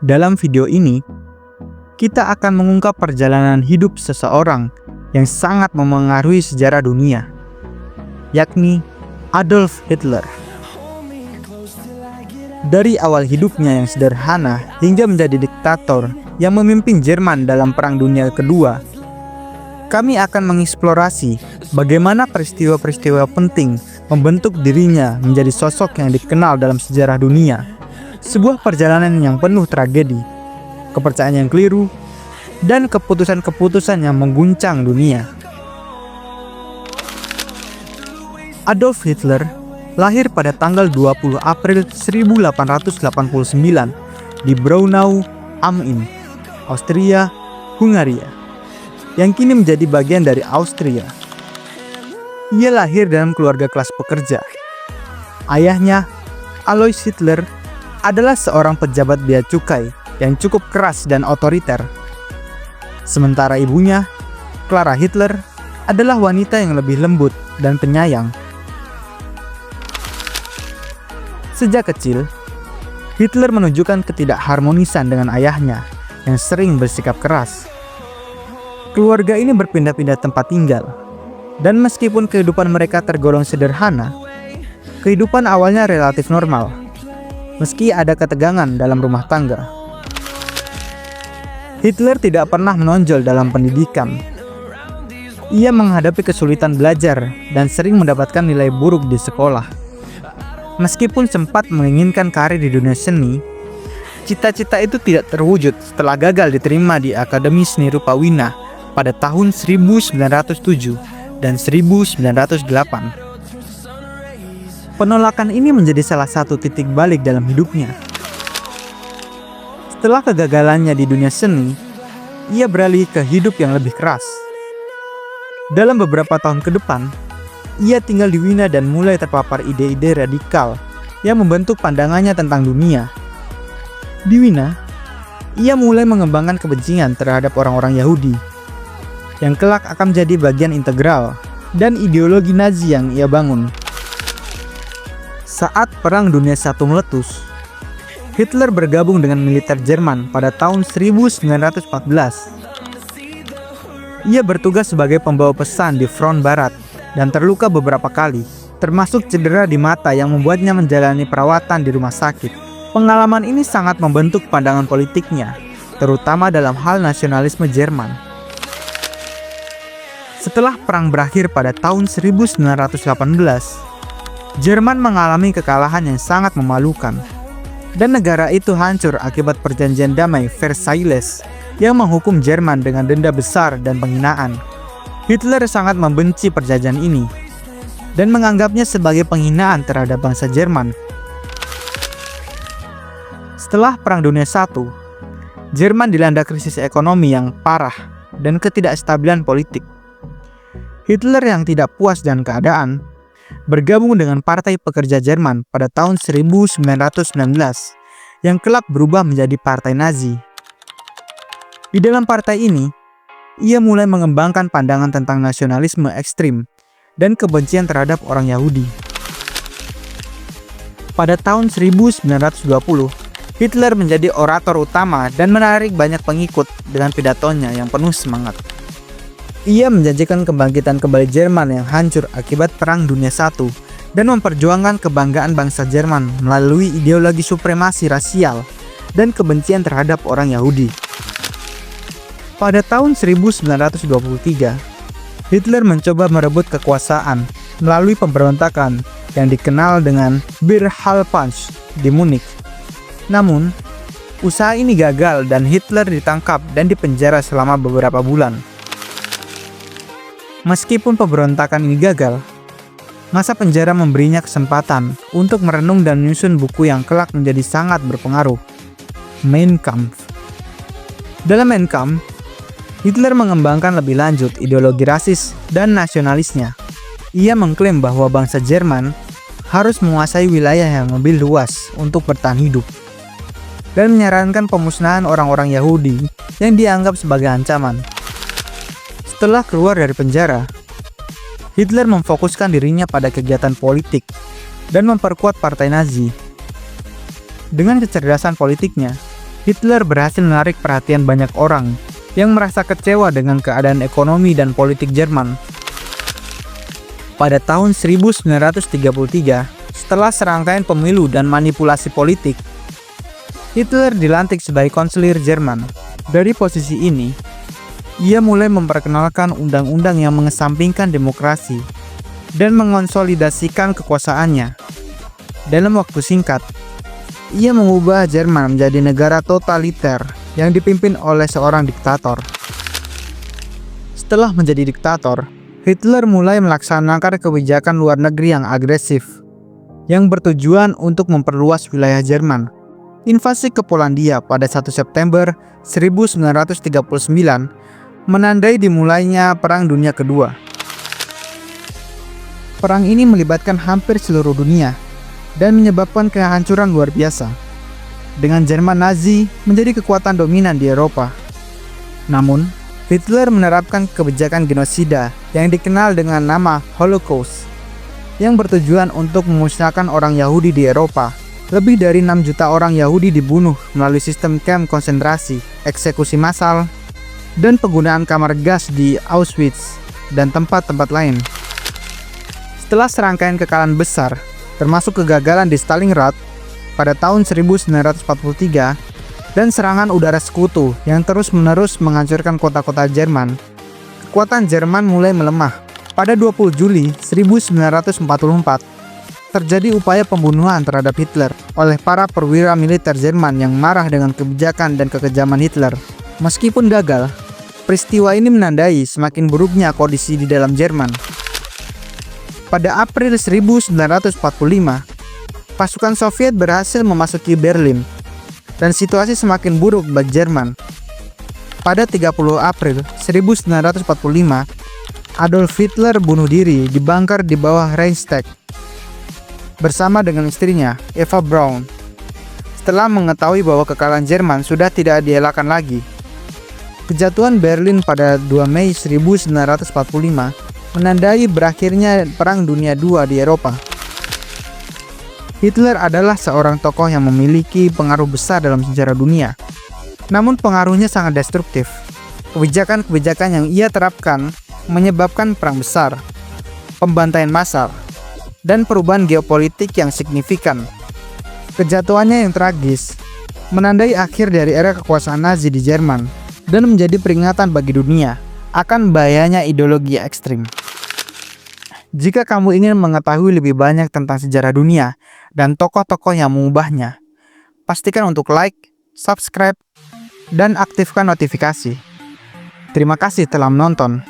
Dalam video ini, kita akan mengungkap perjalanan hidup seseorang yang sangat memengaruhi sejarah dunia, yakni Adolf Hitler. Dari awal hidupnya yang sederhana hingga menjadi diktator yang memimpin Jerman dalam Perang Dunia Kedua, kami akan mengeksplorasi bagaimana peristiwa-peristiwa penting membentuk dirinya menjadi sosok yang dikenal dalam sejarah dunia. Sebuah perjalanan yang penuh tragedi, kepercayaan yang keliru, dan keputusan-keputusan yang mengguncang dunia. Adolf Hitler lahir pada tanggal 20 April 1889 di Braunau am Inn, Austria, Hungaria, yang kini menjadi bagian dari Austria. Ia lahir dalam keluarga kelas pekerja. Ayahnya, Alois Hitler, adalah seorang pejabat bea cukai yang cukup keras dan otoriter. Sementara ibunya, Clara Hitler, adalah wanita yang lebih lembut dan penyayang. Sejak kecil, Hitler menunjukkan ketidakharmonisan dengan ayahnya yang sering bersikap keras. Keluarga ini berpindah-pindah tempat tinggal, dan meskipun kehidupan mereka tergolong sederhana, kehidupan awalnya relatif normal, meski ada ketegangan dalam rumah tangga. Hitler tidak pernah menonjol dalam pendidikan. Ia menghadapi kesulitan belajar dan sering mendapatkan nilai buruk di sekolah. Meskipun sempat menginginkan karir di dunia seni, cita-cita itu tidak terwujud setelah gagal diterima di Akademi Seni Rupa Wina pada tahun 1907 dan 1908. Penolakan ini menjadi salah satu titik balik dalam hidupnya. Setelah kegagalannya di dunia seni, ia beralih ke hidup yang lebih keras. Dalam beberapa tahun ke depan, ia tinggal di Wina dan mulai terpapar ide-ide radikal yang membentuk pandangannya tentang dunia. Di Wina, ia mulai mengembangkan kebencian terhadap orang-orang Yahudi, yang kelak akan menjadi bagian integral dan ideologi Nazi yang ia bangun. Saat Perang Dunia I meletus, Hitler bergabung dengan militer Jerman pada tahun 1914. Ia bertugas sebagai pembawa pesan di front barat dan terluka beberapa kali, termasuk cedera di mata yang membuatnya menjalani perawatan di rumah sakit. Pengalaman ini sangat membentuk pandangan politiknya, terutama dalam hal nasionalisme Jerman. Setelah perang berakhir pada tahun 1918, Jerman mengalami kekalahan yang sangat memalukan, dan negara itu hancur akibat perjanjian damai Versailles yang menghukum Jerman dengan denda besar dan penghinaan. Hitler sangat membenci perjanjian ini dan menganggapnya sebagai penghinaan terhadap bangsa Jerman. Setelah Perang Dunia I, Jerman dilanda krisis ekonomi yang parah dan ketidakstabilan politik. Hitler yang tidak puas dengan keadaan bergabung dengan Partai Pekerja Jerman pada tahun 1919 yang kelak berubah menjadi Partai Nazi. Di dalam partai ini, ia mulai mengembangkan pandangan tentang nasionalisme ekstrim dan kebencian terhadap orang Yahudi. Pada tahun 1920, Hitler menjadi orator utama dan menarik banyak pengikut dengan pidatonya yang penuh semangat. Ia menjanjikan kebangkitan kembali Jerman yang hancur akibat Perang Dunia I dan memperjuangkan kebanggaan bangsa Jerman melalui ideologi supremasi rasial dan kebencian terhadap orang Yahudi. Pada tahun 1923, Hitler mencoba merebut kekuasaan melalui pemberontakan yang dikenal dengan Beer-Hall-Putsch di Munich. Namun, usaha ini gagal dan Hitler ditangkap dan dipenjara selama beberapa bulan. Meskipun pemberontakan ini gagal, masa penjara memberinya kesempatan untuk merenung dan menyusun buku yang kelak menjadi sangat berpengaruh, Mein Kampf. Dalam Mein Kampf, Hitler mengembangkan lebih lanjut ideologi rasis dan nasionalisnya. Ia mengklaim bahwa bangsa Jerman harus menguasai wilayah yang lebih luas untuk bertahan hidup, dan menyarankan pemusnahan orang-orang Yahudi yang dianggap sebagai ancaman. Setelah keluar dari penjara, Hitler memfokuskan dirinya pada kegiatan politik dan memperkuat partai Nazi. Dengan kecerdasan politiknya, Hitler berhasil menarik perhatian banyak orang yang merasa kecewa dengan keadaan ekonomi dan politik Jerman. Pada tahun 1933, setelah serangkaian pemilu dan manipulasi politik, Hitler dilantik sebagai kanselir Jerman. Dari posisi ini, ia mulai memperkenalkan undang-undang yang mengesampingkan demokrasi dan mengonsolidasikan kekuasaannya. Dalam waktu singkat, ia mengubah Jerman menjadi negara totaliter yang dipimpin oleh seorang diktator. Setelah menjadi diktator, Hitler mulai melaksanakan kebijakan luar negeri yang agresif, yang bertujuan untuk memperluas wilayah Jerman. Invasi ke Polandia pada 1 September 1939 menandai dimulainya Perang Dunia Kedua. Perang ini melibatkan hampir seluruh dunia dan menyebabkan kehancuran luar biasa, dengan Jerman Nazi menjadi kekuatan dominan di Eropa. Namun, Hitler menerapkan kebijakan genosida yang dikenal dengan nama Holocaust, yang bertujuan untuk memusnahkan orang Yahudi di Eropa. Lebih dari 6 juta orang Yahudi dibunuh melalui sistem kamp konsentrasi, eksekusi massal, dan penggunaan kamar gas di Auschwitz dan tempat-tempat lain. Setelah serangkaian kekalahan besar, termasuk kegagalan di Stalingrad pada tahun 1943 dan serangan udara sekutu yang terus-menerus menghancurkan kota-kota Jerman, kekuatan Jerman mulai melemah. Pada 20 Juli 1944, terjadi upaya pembunuhan terhadap Hitler oleh para perwira militer Jerman yang marah dengan kebijakan dan kekejaman Hitler. Meskipun gagal, peristiwa ini menandai semakin buruknya kondisi di dalam Jerman. Pada April 1945, pasukan Soviet berhasil memasuki Berlin, dan situasi semakin buruk bagi Jerman. Pada 30 April 1945, Adolf Hitler bunuh diri di bunker di bawah Reichstag bersama dengan istrinya, Eva Braun. Setelah mengetahui bahwa kekalahan Jerman sudah tidak dielakkan lagi, kejatuhan Berlin pada 2 Mei 1945 menandai berakhirnya Perang Dunia II di Eropa. Hitler adalah seorang tokoh yang memiliki pengaruh besar dalam sejarah dunia. Namun pengaruhnya sangat destruktif. Kebijakan-kebijakan yang ia terapkan menyebabkan perang besar, pembantaian massal, dan perubahan geopolitik yang signifikan. Kejatuhannya yang tragis menandai akhir dari era kekuasaan Nazi di Jerman dan menjadi peringatan bagi dunia akan bahayanya ideologi ekstrim. Jika kamu ingin mengetahui lebih banyak tentang sejarah dunia dan tokoh-tokoh yang mengubahnya, pastikan untuk like, subscribe, dan aktifkan notifikasi. Terima kasih telah menonton.